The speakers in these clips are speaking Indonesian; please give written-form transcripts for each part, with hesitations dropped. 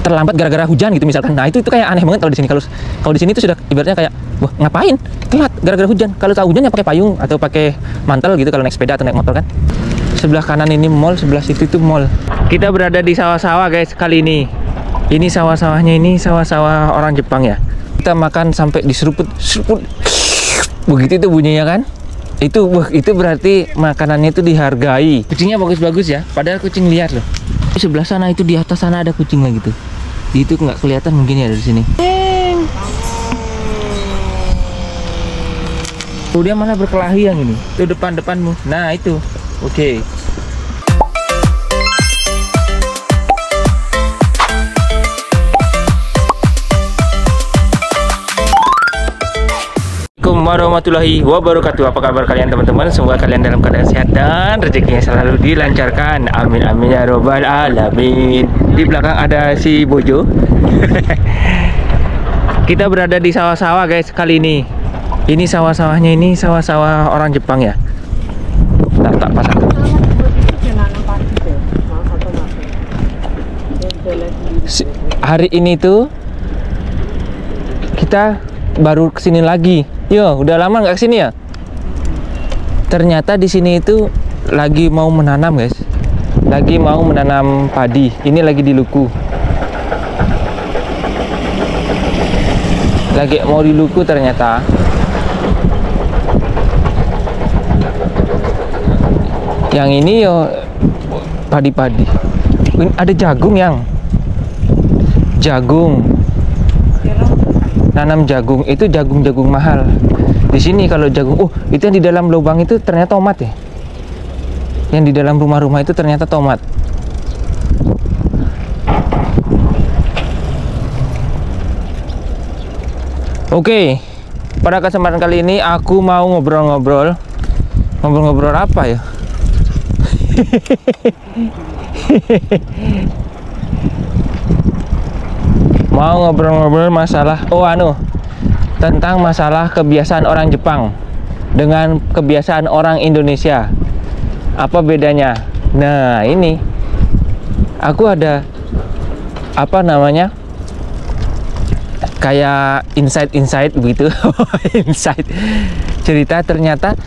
terlambat gara-gara hujan gitu misalkan. Nah, itu kayak aneh banget kalau di sini. Kalau di sini tuh sudah ibaratnya kayak, wah, ngapain telat gara-gara hujan. Kalau tahu hujan ya pakai payung atau pakai mantel gitu kalau naik sepeda atau naik motor kan. Sebelah kanan ini mall, sebelah situ itu mall. Kita berada di sawah-sawah guys kali ini. Ini sawah-sawahnya, ini sawah-sawah orang Jepang ya. Kita makan sampai diseruput, seruput. Begitu itu bunyinya kan. Itu berarti makanannya itu dihargai. Kucingnya bagus-bagus ya, padahal kucing liar loh. Di sebelah sana itu, di atas sana ada kucing lagi tuh. Itu nggak kelihatan mungkin ya dari sini. Tuh dia malah berkelahi yang ini. Tuh depanmu. Nah itu, oke. Assalamualaikum warahmatullahi wabarakatuh. Apa kabar kalian teman-teman? Semoga kalian dalam keadaan sehat dan rezekinya selalu dilancarkan. Amin amin ya robbal alamin. Di belakang ada si Bojo. Kita berada di sawah-sawah guys kali ini. Ini sawah-sawahnya, ini sawah-sawah orang Jepang ya. Tak pasang. Hari ini tuh kita baru kesini lagi. Yo, udah lama nggak kesini ya? Ternyata di sini itu lagi mau menanam guys. Lagi mau menanam padi. Ini lagi diluku. Lagi mau diluku ternyata. Yang ini yo padi-padi. Ada jagung yang. Jagung. Nanam jagung itu jagung mahal. Di sini kalau jagung, itu yang di dalam lubang itu ternyata tomat ya. Yang di dalam rumah-rumah itu ternyata tomat. Oke, pada kesempatan kali ini aku mau ngobrol-ngobrol apa ya? Mau ngobrol-ngobrol masalah tentang masalah kebiasaan orang Jepang dengan kebiasaan orang Indonesia. Apa bedanya? Nah, ini aku ada kayak insight begitu. Insight cerita, ternyata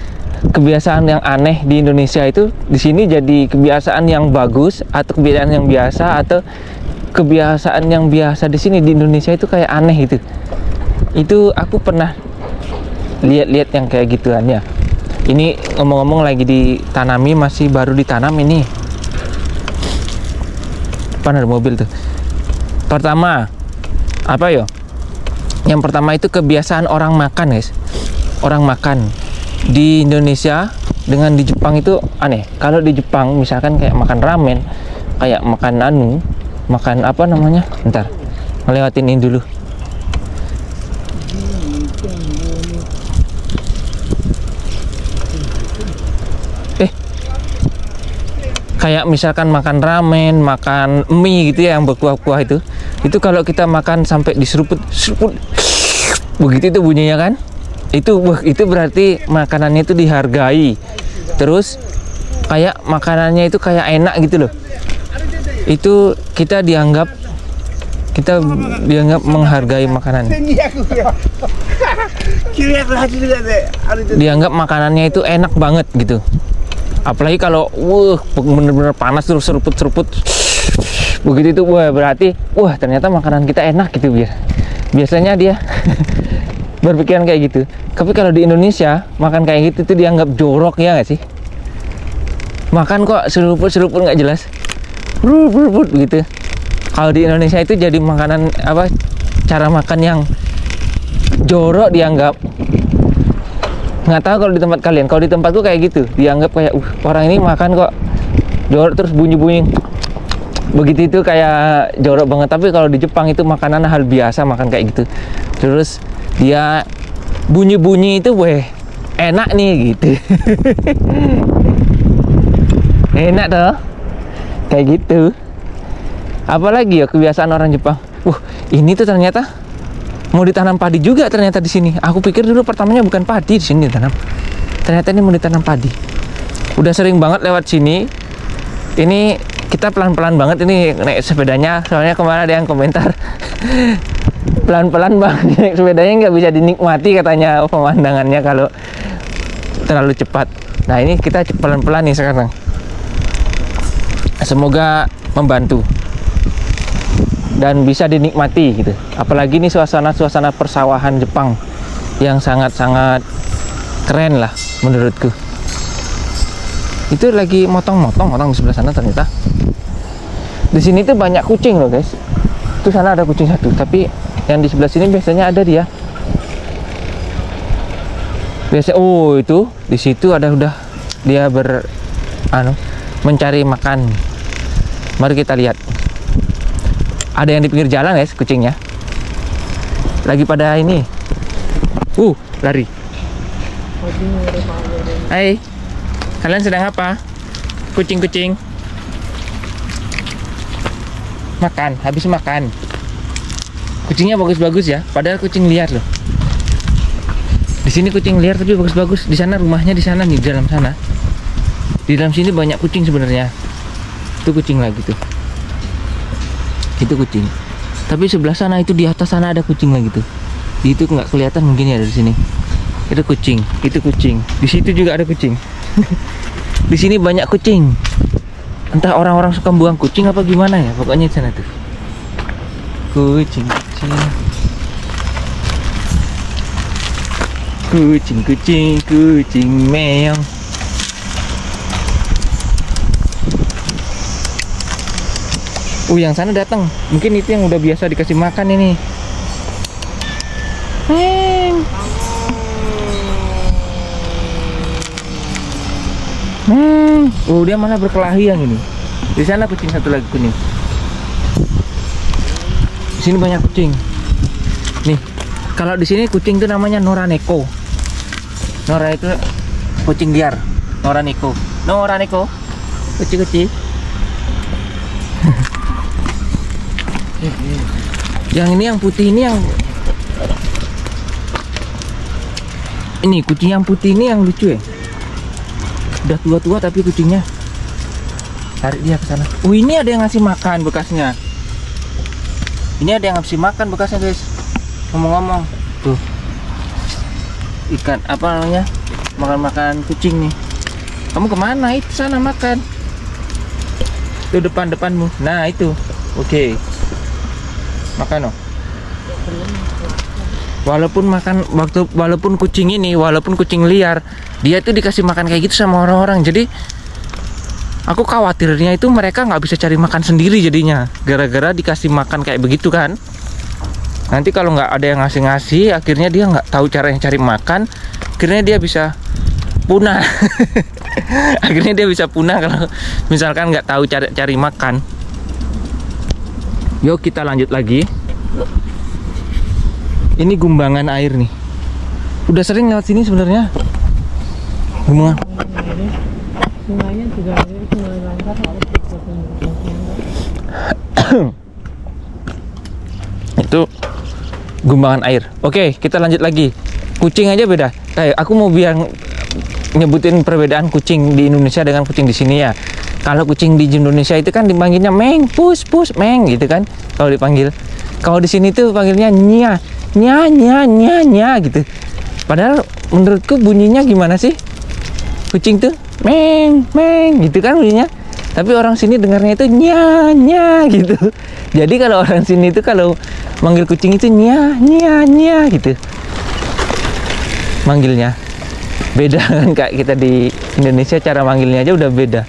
kebiasaan yang aneh di Indonesia itu di sini jadi kebiasaan yang bagus, atau kebiasaan yang biasa, atau kebiasaan yang biasa di sini di Indonesia itu kayak aneh gitu. Itu aku pernah lihat yang kayak gituan ya. Ini ngomong-ngomong lagi ditanami, masih baru ditanam ini. Depan ada mobil tuh. Pertama, apa yo? Yang pertama itu kebiasaan orang makan guys. Orang makan di Indonesia dengan di Jepang itu aneh. Kalau di Jepang misalkan kayak makan ramen, kayak makan makan apa namanya? Bentar, ngelewatin ini dulu. Kayak misalkan makan ramen, makan mie gitu ya yang berkuah-kuah itu kalau kita makan sampai diseruput, begitu itu bunyinya kan. Itu berarti makanannya itu dihargai. Terus kayak makanannya itu kayak enak gitu loh. Itu kita dianggap menghargai makanan. Dianggap makanannya itu enak banget gitu. Apalagi kalau bener-bener panas terus seruput begitu itu, berarti ternyata makanan kita enak gitu. Biasanya dia berpikiran kayak gitu. Tapi kalau di Indonesia makan kayak gitu tuh dianggap jorok, ya nggak sih? Makan kok seruput nggak jelas, gitu. Kalau di Indonesia itu jadi makanan cara makan yang jorok dianggap. Nggak tahu kalau di tempat kalian. Kalau di tempatku kayak gitu, dianggap kayak orang ini makan kok jorok, terus bunyi-bunyi begitu, itu kayak jorok banget. Tapi kalau di Jepang itu makanan hal biasa makan kayak gitu. Terus dia bunyi-bunyi itu enak nih gitu. Enak toh kayak gitu. Apalagi ya kebiasaan orang Jepang. Ini tuh ternyata mau ditanam padi juga ternyata di sini. Aku pikir dulu pertamanya bukan padi di sini ditanam. Ternyata ini mau ditanam padi. Udah sering banget lewat sini. Ini kita pelan-pelan banget ini naik sepedanya, soalnya kemarin ada yang komentar pelan-pelan bang naik sepedanya, nggak bisa dinikmati katanya pemandangannya kalau terlalu cepat. Nah ini kita pelan-pelan nih sekarang, semoga membantu dan bisa dinikmati gitu. Apalagi nih suasana persawahan Jepang yang sangat-sangat keren lah menurutku. Itu lagi motong-motong orang di sebelah sana ternyata. Di sini tuh banyak kucing loh guys. Itu sana ada kucing satu, tapi yang di sebelah sini biasanya ada dia. Biasa, oh itu di situ ada udah dia mencari makan. Mari kita lihat. Ada yang di pinggir jalan guys kucingnya. Lagi pada ini. Lari. Hai. Kalian sedang apa? Kucing-kucing. Makan, habis makan. Kucingnya bagus-bagus ya, padahal kucing liar loh. Di sini kucing liar tapi bagus-bagus. Di sana rumahnya di sana nih, di dalam sana. Di dalam sini banyak kucing sebenarnya. Itu kucing lagi tuh. Itu kucing. Tapi sebelah sana itu di atas sana ada kucing lagi tuh. Itu nggak kelihatan mungkin ya dari sini. Itu kucing, itu kucing. Di situ juga ada kucing. Di sini banyak kucing. Entah orang-orang suka buang kucing apa gimana ya. Pokoknya di sana tuh. Kucing. Kucing meong. Yang sana datang. Mungkin itu yang udah biasa dikasih makan ini. Dia malah berkelahi yang ini. Di sana kucing satu lagi kuning. Di sini banyak kucing. Nih, kalau di sini kucing itu namanya Noraneko. Nora itu kucing liar. Noraneko. Kucing-kucing. Yang ini yang putih ini yang ini kucing yang putih ini yang lucu ya. Udah tua-tua tapi kucingnya. Tarik dia ke sana. Ini ada yang ngasih makan bekasnya. Ini ada yang ngasih makan bekasnya guys. Ngomong-ngomong tuh. Ikan apa namanya? Makan kucing nih. Kamu kemana? Itu sana makan. Itu depanmu. Nah itu. Oke. Makan oh. Walaupun kucing ini, walaupun kucing liar, dia tuh dikasih makan kayak gitu sama orang-orang. Jadi aku khawatirnya itu mereka nggak bisa cari makan sendiri jadinya, gara-gara dikasih makan kayak begitu kan. Nanti kalau nggak ada yang ngasih, akhirnya dia nggak tahu caranya cari makan, akhirnya dia bisa punah. Akhirnya dia bisa punah kalau misalkan nggak tahu cari makan. Yuk kita lanjut lagi. Ini gumbangan air nih. Udah sering lewat sini sebenarnya. Gimana? Sungainya juga ada, sungai Langkat harus itu gumbangan air. Oke, kita lanjut lagi. Kucing aja beda. Aku mau biar nyebutin perbedaan kucing di Indonesia dengan kucing di sini ya. Kalau kucing di Indonesia itu kan dipanggilnya meng, pus, meng gitu kan. Kalau dipanggil. Kalau di sini tuh panggilnya nya gitu. Padahal menurutku bunyinya gimana sih? Kucing tuh meng gitu kan bunyinya. Tapi orang sini dengarnya itu nya gitu. Jadi kalau orang sini itu kalau manggil kucing itu nya gitu. Manggilnya beda kan kayak kita di Indonesia, cara manggilnya aja udah beda.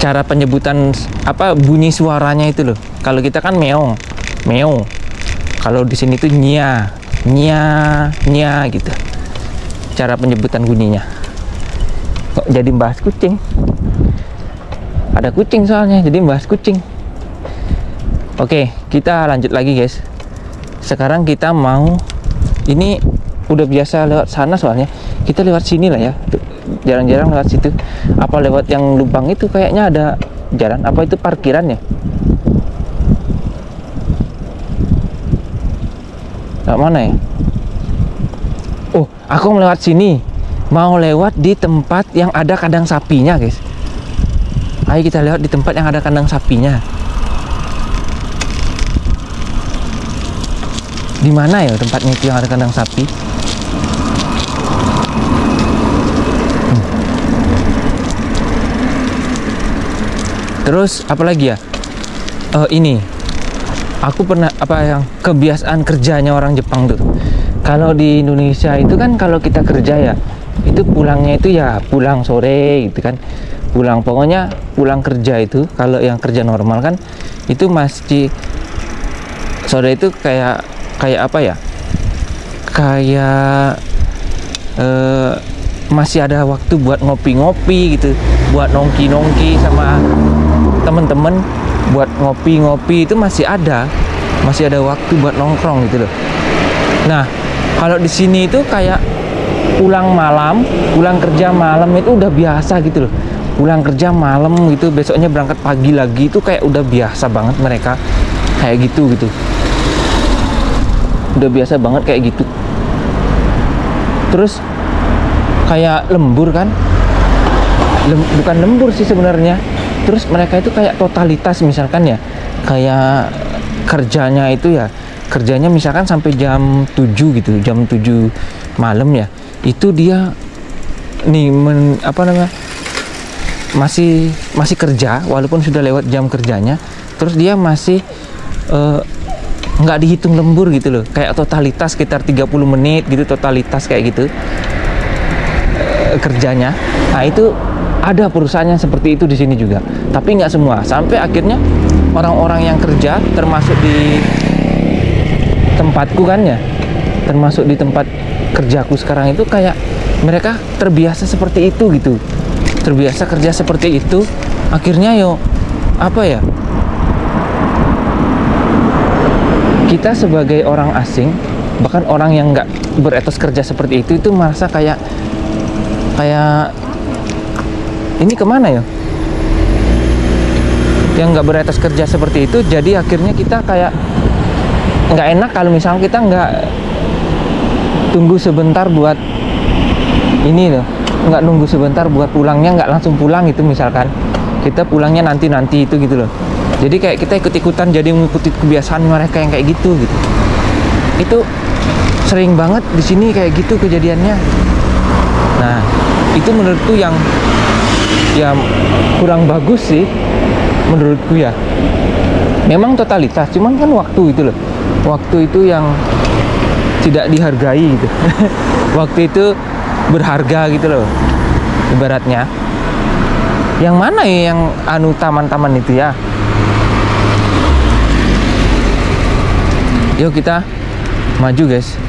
Cara penyebutan apa bunyi suaranya itu loh. Kalau kita kan meong. Kalau di sini tuh nya gitu. Cara penyebutan bunyinya. Kok jadi bahas kucing? Ada kucing soalnya, jadi bahas kucing. Oke, kita lanjut lagi guys. Sekarang kita mau, ini udah biasa lewat sana soalnya. Kita lewat sini lah ya. Jarang-jarang lewat situ. Apa lewat yang lubang itu kayaknya ada jalan. Apa itu parkiran ya? Lewat mana ya? Oh, aku melewat sini. mau lewat di tempat yang ada kandang sapinya, guys. Ayo kita lewat di tempat yang ada kandang sapinya. Di mana ya tempatnya itu yang ada kandang sapi? Terus apa lagi ya? Ini aku pernah yang kebiasaan kerjanya orang Jepang tuh. Kalau di Indonesia itu kan kalau kita kerja ya, itu pulangnya itu ya pulang sore gitu kan. Pokoknya pulang kerja itu kalau yang kerja normal kan itu masih sore itu kayak apa ya? Kayak masih ada waktu buat ngopi-ngopi gitu, buat nongki-nongki sama temen-temen, buat ngopi-ngopi itu masih ada waktu buat nongkrong gitu loh. Nah, kalau di sini itu kayak pulang kerja malam itu udah biasa gitu loh. Pulang kerja malam gitu, besoknya berangkat pagi lagi itu kayak udah biasa banget mereka kayak gitu. Udah biasa banget kayak gitu. Terus kayak lembur kan? Bukan lembur sih sebenarnya. Terus mereka itu kayak totalitas misalkan ya, kayak kerjanya itu ya, kerjanya misalkan sampai jam 7 gitu, jam 7 malam ya. Itu dia nih masih kerja walaupun sudah lewat jam kerjanya. Terus dia masih nggak dihitung lembur gitu loh, kayak totalitas sekitar 30 menit gitu, totalitas kayak gitu kerjanya. Nah, itu ada perusahaan yang seperti itu di sini juga, tapi nggak semua. Sampai akhirnya orang-orang yang kerja, termasuk di tempatku kan ya, termasuk di tempat kerjaku sekarang itu, kayak mereka terbiasa seperti itu gitu, terbiasa kerja seperti itu. Akhirnya kita sebagai orang asing, bahkan orang yang nggak beretos kerja seperti itu merasa kayak ini kemana ya? Yang nggak beretos kerja seperti itu, jadi akhirnya kita kayak nggak enak kalau misalnya kita nggak tunggu sebentar buat ini loh, nggak nunggu sebentar buat pulangnya, nggak langsung pulang itu misalkan. Kita pulangnya nanti itu gitu loh. Jadi kayak kita ikut-ikutan, jadi mengikuti kebiasaan mereka yang kayak gitu. Itu sering banget di sini kayak gitu kejadiannya. Nah, itu menurutku yang kurang bagus sih menurutku ya. Memang totalitas, cuman kan waktu itu loh. Waktu itu yang tidak dihargai gitu. Waktu itu berharga gitu loh. Ibaratnya. Yang mana ya yang taman-taman itu ya? Yuk kita maju guys.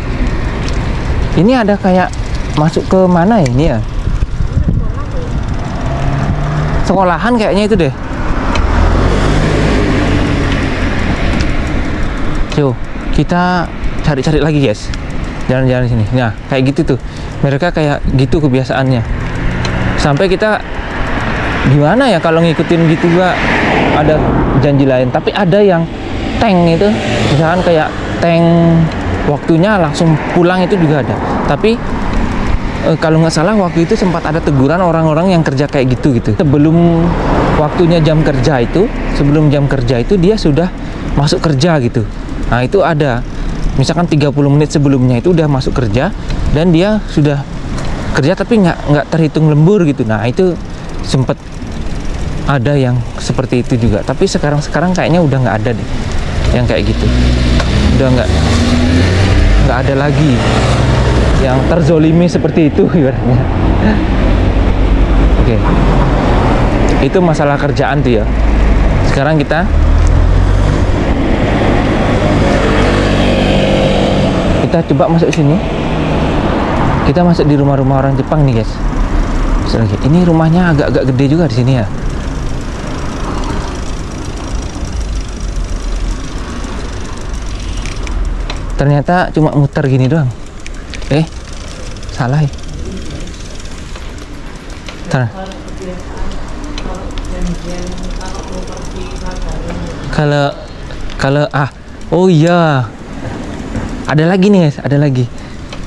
Ini ada kayak masuk ke mana ya ini ya? Sekolahan kayaknya itu deh. Yuk kita cari-cari lagi guys, jalan-jalan sini. Nah kayak gitu tuh, mereka kayak gitu kebiasaannya. Sampai kita gimana ya kalau ngikutin gitu gak ada janji lain. Tapi ada yang tank itu, misalkan kayak tank waktunya langsung pulang itu juga ada. Tapi kalau nggak salah waktu itu sempat ada teguran orang-orang yang kerja kayak gitu. Sebelum waktunya jam kerja itu, sebelum jam kerja itu dia sudah masuk kerja gitu. Nah itu ada, misalkan 30 menit sebelumnya itu udah masuk kerja dan dia sudah kerja tapi nggak terhitung lembur gitu. Nah itu sempat ada yang seperti itu juga. Tapi sekarang kayaknya udah nggak ada deh yang kayak gitu. Udah nggak ada lagi yang terzolimi seperti itu ibaratnya. Oke. Itu masalah kerjaan tuh ya. Sekarang kita coba masuk sini. Kita masuk di rumah-rumah orang Jepang nih guys. Ini rumahnya agak-agak gede juga di sini ya. Ternyata cuma muter gini doang. Salah ya. Kalau oh iya. Ada lagi nih guys, ada lagi.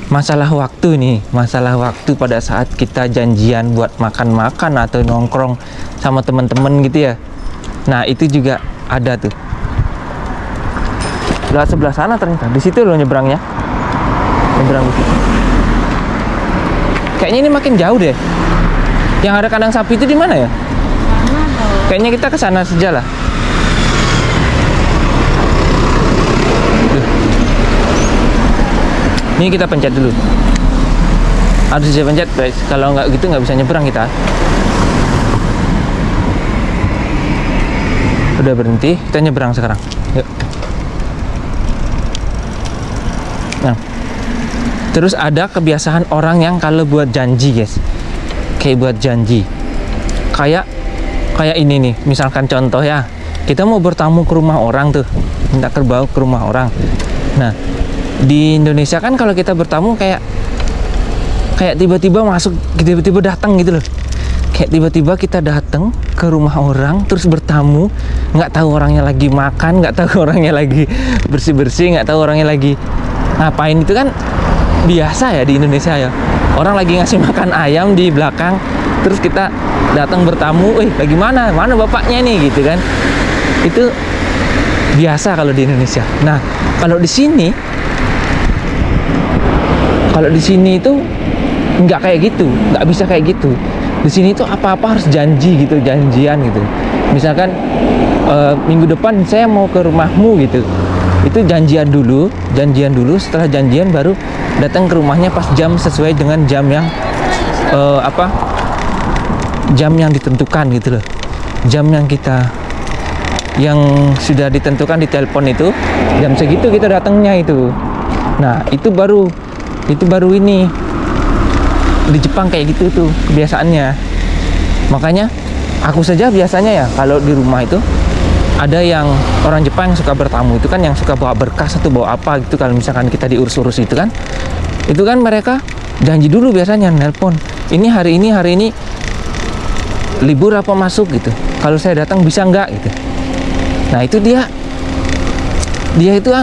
masalah waktu nih, masalah waktu pada saat kita janjian buat makan-makan atau nongkrong sama teman-teman gitu ya. Nah itu juga ada tuh. Lewat sebelah sana ternyata, di situ loh nyebrangnya. Nyebrang di situ. Kayaknya ini makin jauh deh. Yang ada kandang sapi itu di mana ya? Kayaknya kita ke sana saja lah. Ini kita pencet dulu. Harus bisa pencet guys. Kalau nggak gitu nggak bisa nyebrang kita. Udah berhenti, kita nyebrang sekarang. Yuk. Nah, terus ada kebiasaan orang yang kalau buat janji guys, kayak buat janji, kayak ini nih. Misalkan contoh ya, kita mau bertamu ke rumah orang tuh, minta kerbau ke rumah orang. Nah, di Indonesia kan kalau kita bertamu kayak tiba-tiba masuk, tiba-tiba datang gitu loh. Kayak tiba-tiba kita datang ke rumah orang terus bertamu, nggak tahu orangnya lagi makan, nggak tahu orangnya lagi bersih-bersih, nggak tahu orangnya lagi ngapain. Itu kan biasa ya di Indonesia ya. Orang lagi ngasih makan ayam di belakang, terus kita datang bertamu, lagi mana bapaknya nih gitu kan. Itu biasa kalau di Indonesia. Nah, kalau di sini itu nggak kayak gitu, nggak bisa kayak gitu. Di sini tuh apa-apa harus janji gitu, janjian gitu. Misalkan minggu depan saya mau ke rumahmu gitu, itu janjian dulu. Setelah janjian baru datang ke rumahnya pas jam sesuai dengan jam yang jam yang ditentukan gitu loh. Jam yang sudah ditentukan di telepon itu, jam segitu kita datangnya itu. Nah itu baru ini di Jepang kayak gitu tuh kebiasaannya. Makanya aku saja biasanya ya kalau di rumah itu ada yang orang Jepang yang suka bertamu itu kan, yang suka bawa berkas atau bawa apa gitu. Kalau misalkan kita diurus-urus itu kan mereka janji dulu biasanya, nelpon, ini hari ini libur apa masuk gitu, kalau saya datang bisa nggak gitu. Nah itu dia itu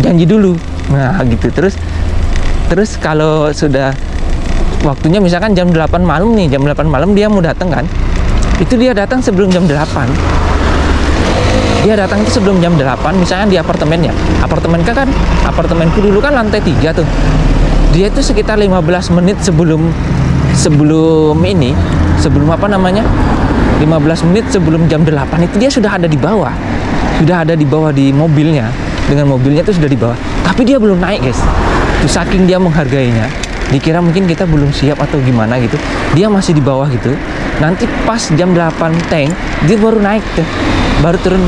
janji dulu. Nah gitu. Terus kalau sudah waktunya misalkan jam 8 malam nih, jam 8 malam dia mau datang kan, itu dia datang sebelum jam 8. Dia datang itu sebelum jam 8, misalnya di apartemen ya. Apartemenku dulu kan lantai 3 tuh. Dia itu sekitar 15 menit sebelum 15 menit sebelum jam 8 itu dia sudah ada di bawah. Sudah ada di bawah di mobilnya. Dengan mobilnya itu sudah di bawah. Tapi dia belum naik, guys. Itu saking dia menghargainya. Dikira mungkin kita belum siap atau gimana gitu. Dia masih di bawah gitu. Nanti pas jam 8 teng, dia baru naik tuh. Baru turun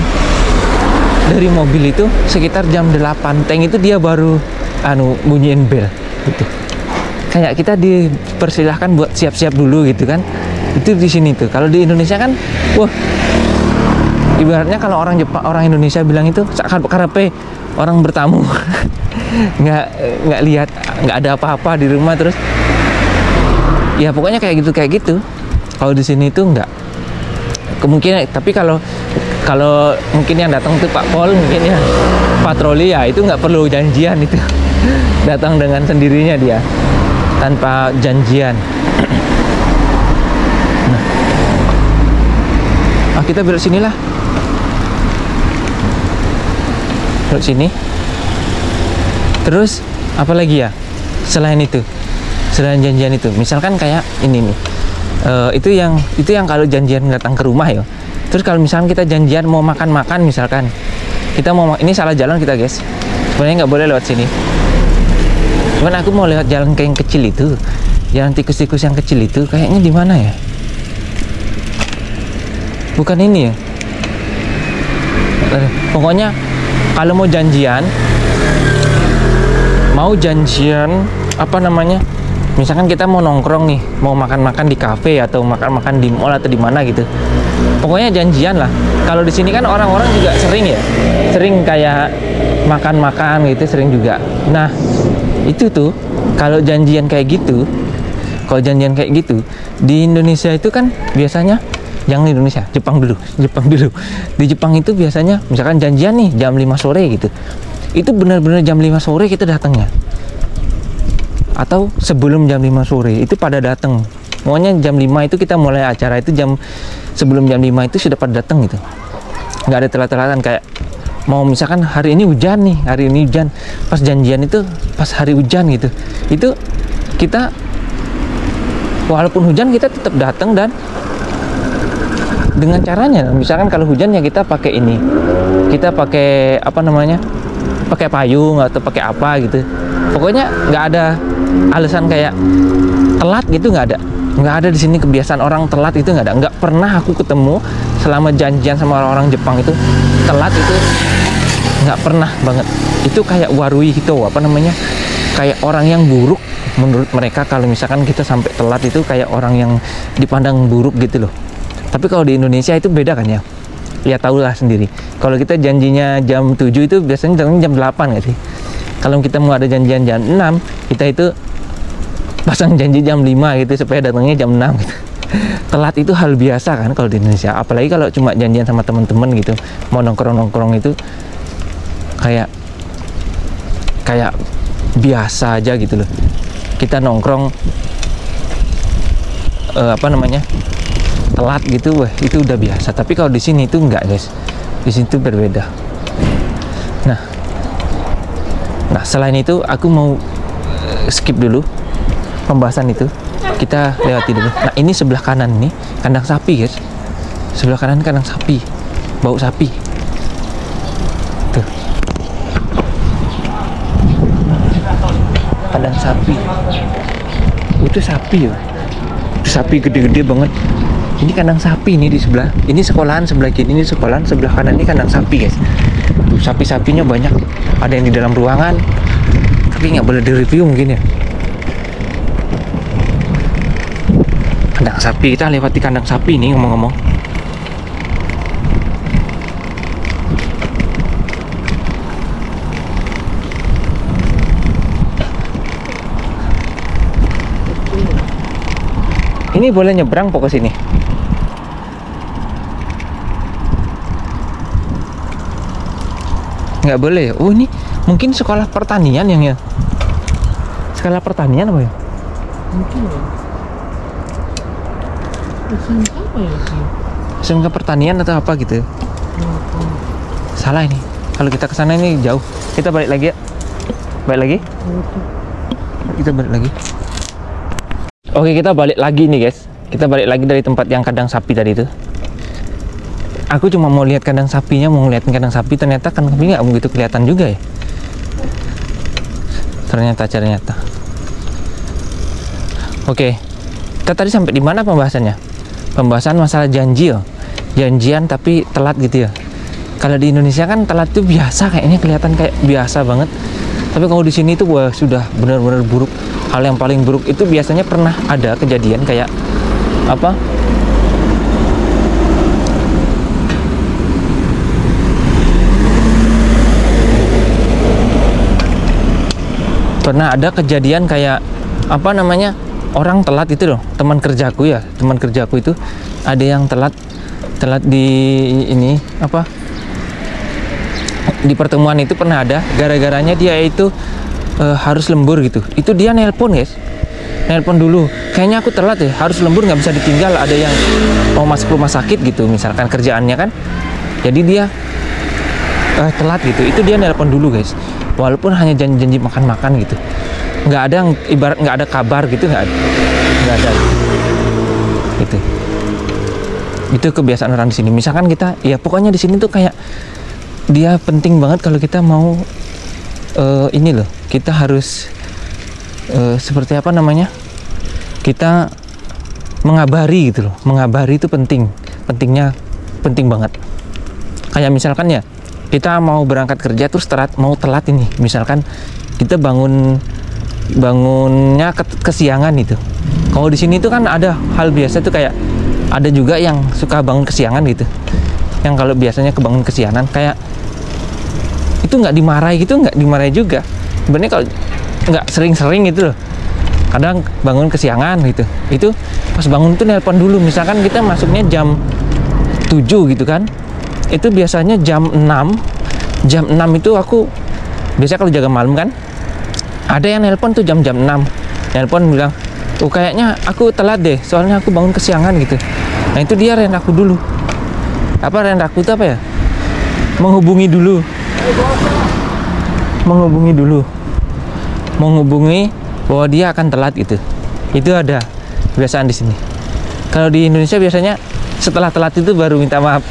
dari mobil itu sekitar jam 8 teng itu dia baru bunyiin bel gitu. Kayak kita dipersilahkan buat siap-siap dulu gitu kan. Itu di sini tuh. Kalau di Indonesia kan wah, ibaratnya kalau orang Jepang, orang Indonesia bilang itu karepe orang bertamu. nggak lihat, nggak ada apa-apa di rumah, terus ya pokoknya kayak gitu. Kalau di sini itu nggak kemungkinan. Tapi kalau mungkin yang datang tuh Pak Pol, mungkin ya patroli ya, itu nggak perlu janjian itu. Datang dengan sendirinya dia tanpa janjian. Nah, kita belok sini lah. Belok sini. Terus apa lagi ya selain itu, selain janjian itu, misalkan kayak ini nih, itu yang kalau janjian datang ke rumah ya. Terus kalau misalkan kita janjian mau makan misalkan kita mau, ini salah jalan kita guys, sebenarnya nggak boleh lewat sini. Cuman aku mau lewat jalan kayak yang kecil itu, jalan tikus-tikus yang kecil itu, kayaknya di mana ya? Bukan ini ya. Pokoknya kalau mau janjian apa namanya, misalkan kita mau nongkrong nih, mau makan-makan di kafe atau makan-makan di mall atau di mana gitu, pokoknya janjian lah. Kalau di sini kan orang-orang juga sering kayak makan-makan gitu, sering juga. Nah itu tuh kalau janjian kayak gitu di Indonesia itu kan biasanya, jangan di Indonesia, Jepang dulu. Di Jepang itu biasanya misalkan janjian nih jam 5 sore gitu, itu benar-benar jam 5 sore kita datangnya. atau sebelum jam 5 sore itu pada datang. Pokoknya jam 5 itu kita mulai acara itu sebelum jam 5 itu sudah pada datang gitu. Nggak ada telat-telatan kayak mau misalkan hari ini hujan nih, hari ini hujan. Pas janjian itu pas hari hujan gitu. Itu kita walaupun hujan kita tetap datang dan dengan caranya misalkan kalau hujan ya kita pakai ini. Kita pakai apa namanya? Pakai payung atau pakai apa gitu. Pokoknya nggak ada alasan kayak telat gitu, nggak ada di sini kebiasaan orang telat itu nggak ada. Nggak pernah aku ketemu selama janjian sama orang-orang Jepang itu telat itu nggak pernah banget. Itu kayak warui gitu, apa namanya, kayak orang yang buruk menurut mereka. Kalau misalkan kita sampai telat itu kayak orang yang dipandang buruk gitu loh. Tapi kalau di Indonesia itu beda kan ya, ya tahulah sendiri. Kalau kita janjinya jam 7 itu biasanya jam 8 nggak sih? Kalau kita mau ada janjian jam 6, kita itu pasang janji jam 5 gitu supaya datangnya jam 6 gitu. Telat itu hal biasa kan kalau di Indonesia. Apalagi kalau cuma janjian sama teman-teman gitu, mau nongkrong-nongkrong itu kayak biasa aja gitu loh. Kita nongkrong apa namanya? Telat gitu, wah itu udah biasa. Tapi kalau di sini itu enggak, guys. Di sini tuh berbeda. Nah, selain itu aku mau skip dulu pembahasan itu. Kita lewati dulu. Nah, ini sebelah kanan nih kandang sapi, guys. Sebelah kanan kandang sapi. Bau sapi. Tuh. Kandang sapi. Itu sapi ya. Itu sapi gede-gede banget. Ini kandang sapi nih di sebelah. Ini sekolahan sebelah kiri, ini sekolahan sebelah kanan, ini kandang sapi, guys. Tuh, sapi-sapinya banyak. Ada yang di dalam ruangan. Tapi nggak boleh direview mungkin ya. Kandang sapi, kita lewati kandang sapi nih ngomong-ngomong. Ini boleh nyebrang pokok sini. Nggak boleh ya? Oh, ini mungkin sekolah pertanian yang ya. Sekolah pertanian apa ya? Mungkin ya. SMK apa ya? SMK pertanian atau apa gitu? Salah ini. Kalau kita kesana ini jauh. Kita balik lagi ya. Balik lagi? Kita balik lagi. Oke, kita balik lagi nih, guys. Kita balik lagi dari tempat yang kandang sapi tadi itu. Aku cuma mau lihat kandang sapinya, mau ngeliatin kandang sapi. Ternyata kandang sapi nggak begitu kelihatan juga ya. Ternyata. Oke, kita tadi sampai di mana pembahasannya? Pembahasan masalah janji ya. Janjian tapi telat gitu ya. Kalau di Indonesia kan telat itu biasa, kayaknya kelihatan kayak biasa banget. Tapi kalau di sini itu wah sudah benar-benar buruk. Hal yang paling buruk itu biasanya pernah ada kejadian kayak apa? Pernah ada kejadian kayak apa namanya, orang telat itu loh, teman kerjaku itu ada yang telat di ini apa, di pertemuan itu pernah ada gara-garanya dia itu harus lembur gitu. Itu dia nelpon, guys, nelpon dulu, kayaknya aku telat ya, harus lembur, nggak bisa ditinggal, ada yang mau masuk rumah sakit gitu misalkan kerjaannya kan, jadi dia telat gitu. Itu dia nelpon dulu, guys, walaupun hanya janji makan-makan gitu, nggak ada, ibarat nggak ada kabar gitu, nggak ada gitu. Itu kebiasaan orang di sini. Misalkan kita ya pokoknya di sini tuh kayak dia penting banget kalau kita mau ini loh, kita harus seperti apa namanya, kita mengabari gitu loh. Mengabari itu penting banget. Kayak misalkan ya kita mau berangkat kerja terus mau telat ini, misalkan kita bangunnya kesiangan itu. Kalau di sini tuh kan ada hal biasa tuh kayak ada juga yang suka bangun kesiangan gitu. Yang kalau biasanya kebangun kesiangan kayak itu nggak dimarahi juga. Sebenarnya kalau nggak sering-sering gitu loh. Kadang bangun kesiangan gitu. Itu pas bangun tuh nelpon dulu. Misalkan kita masuknya jam 7 gitu kan. Itu biasanya jam 6 itu aku biasa kalau jaga malam kan, ada yang nelpon tuh jam 6 Nelpon bilang, oh kayaknya aku telat deh, soalnya aku bangun kesiangan gitu. Nah itu dia rendaku dulu. Apa rendaku itu apa ya? Menghubungi dulu. Menghubungi bahwa dia akan telat gitu. Itu ada kebiasaan di sini. Kalau di Indonesia biasanya setelah telat itu baru minta maaf.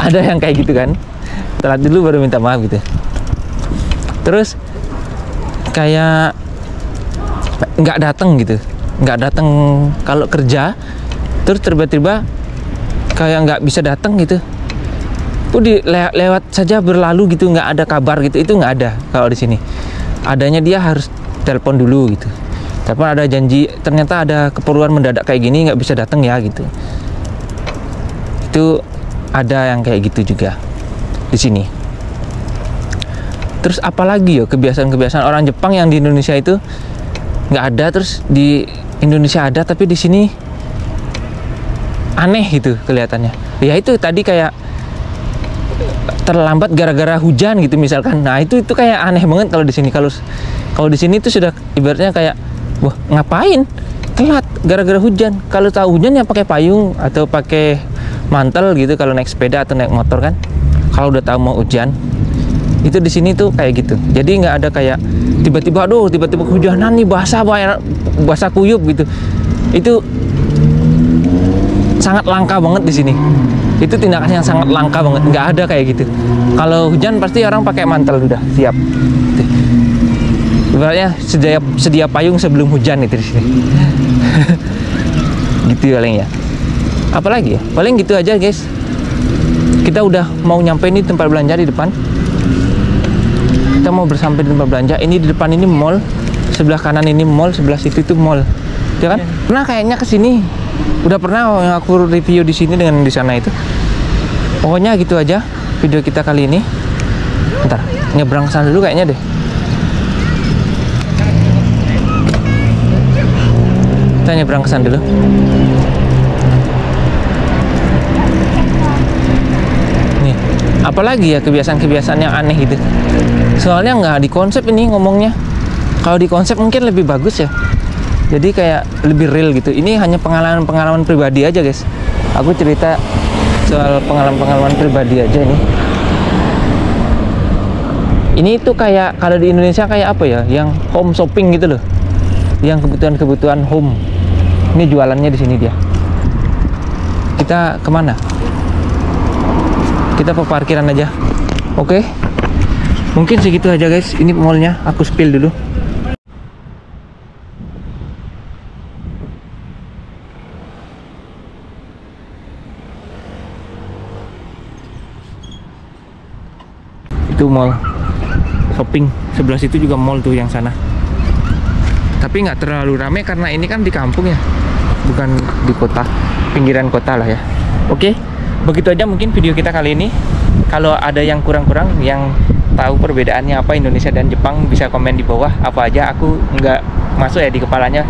Ada yang kayak gitu kan. Telat dulu baru minta maaf gitu. Terus kayak nggak datang gitu. Nggak datang kalau kerja. Terus tiba-tiba kayak nggak bisa datang gitu. Lewat saja berlalu gitu, nggak ada kabar gitu. Itu nggak ada kalau di sini. Adanya dia harus telepon dulu gitu. Telepon ada janji, ternyata ada keperluan mendadak kayak gini, nggak bisa datang ya gitu. Itu ada yang kayak gitu juga di sini. Terus apalagi ya kebiasaan-kebiasaan orang Jepang yang di Indonesia itu nggak ada, terus di Indonesia ada tapi di sini aneh gitu kelihatannya. Ya itu tadi kayak terlambat gara-gara hujan gitu misalkan. Nah itu kayak aneh banget kalau di sini. Kalau di sini itu sudah ibaratnya kayak, wah ngapain telat gara-gara hujan. Kalau tahu hujan ya pakai payung atau pakai mantel gitu kalau naik sepeda atau naik motor kan. Kalau udah tahu mau hujan, itu di sini tuh kayak gitu. Jadi nggak ada kayak tiba-tiba kehujanan nih basah kuyup gitu. Itu sangat langka banget di sini. Itu tindakan yang sangat langka banget, nggak ada kayak gitu. Kalau hujan pasti orang pakai mantel udah siap. Ibaratnya sedia payung sebelum hujan itu di sini. Gitu paling ya. Apalagi ya? Paling gitu aja guys. Kita udah mau nyampe ini tempat belanja di depan. Kita mau bersampai di tempat belanja. Ini di depan ini mall, sebelah kanan ini mall, sebelah situ itu mall. Ya kan? Pernah kayaknya kesini. Udah pernah yang aku review di sini dengan di sana itu. Pokoknya gitu aja video kita kali ini. Bentar, nyebrang ke sana dulu kayaknya deh. Kita nyebrang ke sana dulu. Nih, apalagi ya kebiasaan-kebiasaan yang aneh gitu. Soalnya nggak di konsep ini ngomongnya. Kalau di konsep mungkin lebih bagus ya. Jadi kayak lebih real gitu. Ini hanya pengalaman pribadi aja guys. Aku cerita soal pengalaman pribadi aja ini. Ini tuh kayak kalau di Indonesia kayak apa ya? Yang home shopping gitu loh. Yang kebutuhan home. Ini jualannya di sini dia. Kita kemana? Kita ke parkiran aja. Oke. Mungkin segitu aja guys. Ini mallnya. Aku spill dulu. Itu mall shopping, sebelah situ juga mall tuh yang sana. Tapi nggak terlalu ramai karena ini kan di kampung ya, bukan di kota, pinggiran kota lah ya. Oke, begitu aja mungkin video kita kali ini. Kalau ada yang kurang-kurang, yang tahu perbedaannya apa Indonesia dan Jepang, bisa komen di bawah. Apa aja aku nggak masuk ya di kepalanya,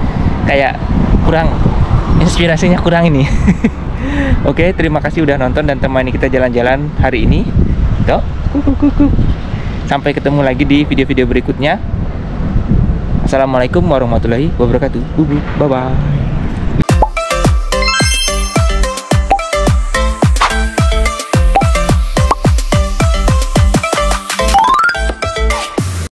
kayak kurang inspirasinya kurang ini. Oke, terima kasih udah nonton dan temani kita jalan-jalan hari ini. Tuh. Sampai ketemu lagi di video-video berikutnya. Assalamualaikum warahmatullahi wabarakatuh. Bye bye.